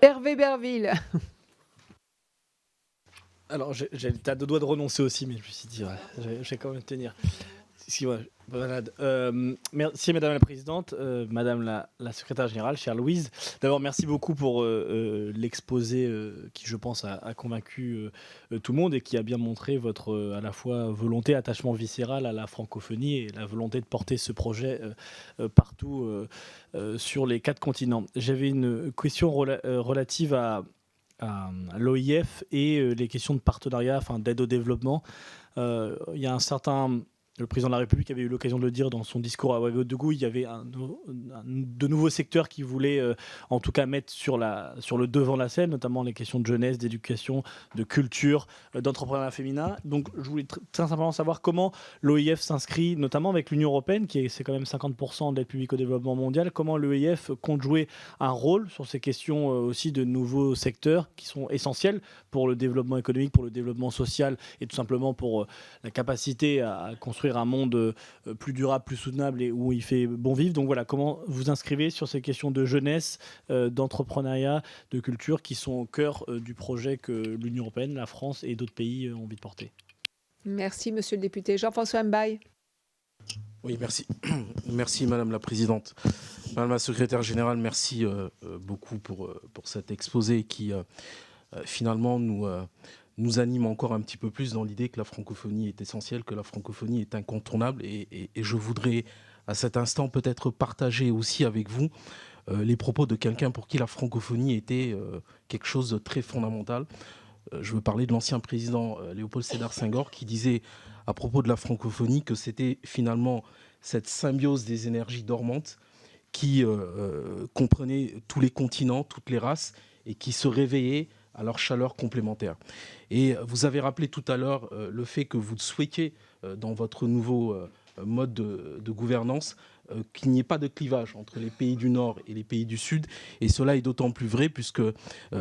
Hervé Berville. Alors, j'étais à deux doigts de renoncer aussi, mais je me suis dit, ouais, je vais quand même tenir. Excusez-moi, malade. Merci Madame la Présidente, Madame la Secrétaire Générale, chère Louise. D'abord, merci beaucoup pour l'exposé qui, je pense, a convaincu tout le monde et qui a bien montré votre à la fois volonté, attachement viscéral à la francophonie et la volonté de porter ce projet partout sur les 4 continents. J'avais une question relative à l'OIF et les questions de partenariat, enfin d'aide au développement. Il y a un certain... Le président de la République avait eu l'occasion de le dire dans son discours à Ouagadougou. Il y avait de nouveaux secteurs qui voulaient en tout cas mettre sur le devant de la scène, notamment les questions de jeunesse, d'éducation, de culture, d'entrepreneuriat féminin. Donc je voulais très simplement savoir comment l'OIF s'inscrit, notamment avec l'Union européenne, c'est quand même 50% de l'aide publique au développement mondial, comment l'OIF compte jouer un rôle sur ces questions aussi de nouveaux secteurs qui sont essentiels pour le développement économique, pour le développement social et tout simplement pour la capacité à construire un monde plus durable, plus soutenable et où il fait bon vivre. Donc voilà, comment vous inscrivez sur ces questions de jeunesse, d'entrepreneuriat, de culture qui sont au cœur du projet que l'Union européenne, la France et d'autres pays ont envie de porter. Merci, monsieur le député. Jean-François Mbaye. Oui, merci. Merci, Madame la Présidente. Madame la Secrétaire Générale, merci beaucoup pour cet exposé qui, finalement, nous anime encore un petit peu plus dans l'idée que la francophonie est essentielle, que la francophonie est incontournable. Et je voudrais, à cet instant, peut-être partager aussi avec vous les propos de quelqu'un pour qui la francophonie était quelque chose de très fondamental. Je veux parler de l'ancien président Léopold Sédar Senghor qui disait à propos de la francophonie que c'était finalement cette symbiose des énergies dormantes qui comprenait tous les continents, toutes les races et qui se réveillaient à leur chaleur complémentaire. Et vous avez rappelé tout à l'heure le fait que vous souhaitiez dans votre nouveau mode de gouvernance qu'il n'y ait pas de clivage entre les pays du Nord et les pays du Sud. Et cela est d'autant plus vrai puisque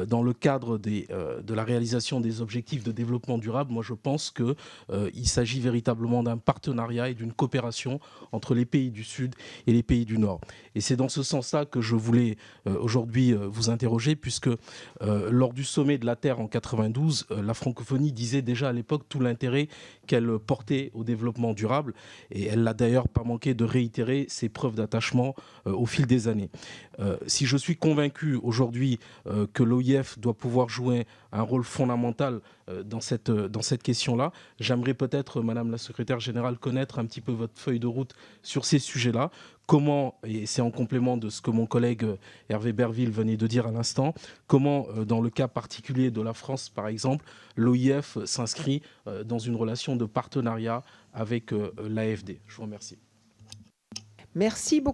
dans le cadre de la réalisation des objectifs de développement durable, moi je pense qu'il s'agit véritablement d'un partenariat et d'une coopération entre les pays du Sud et les pays du Nord. Et c'est dans ce sens-là que je voulais aujourd'hui vous interroger puisque lors du sommet de la Terre en 92, la francophonie disait déjà à l'époque tout l'intérêt qu'elle portait au développement durable et elle n'a d'ailleurs pas manqué de réitérer ses preuves d'attachement au fil des années. Si je suis convaincu aujourd'hui que l'OIF doit pouvoir jouer un rôle fondamental dans cette question-là, j'aimerais peut-être, Madame la Secrétaire Générale, connaître un petit peu votre feuille de route sur ces sujets-là. Comment, et c'est en complément de ce que mon collègue Hervé Berville venait de dire à l'instant, comment, dans le cas particulier de la France, par exemple, l'OIF s'inscrit dans une relation de partenariat avec l'AFD. Je vous remercie. Merci beaucoup.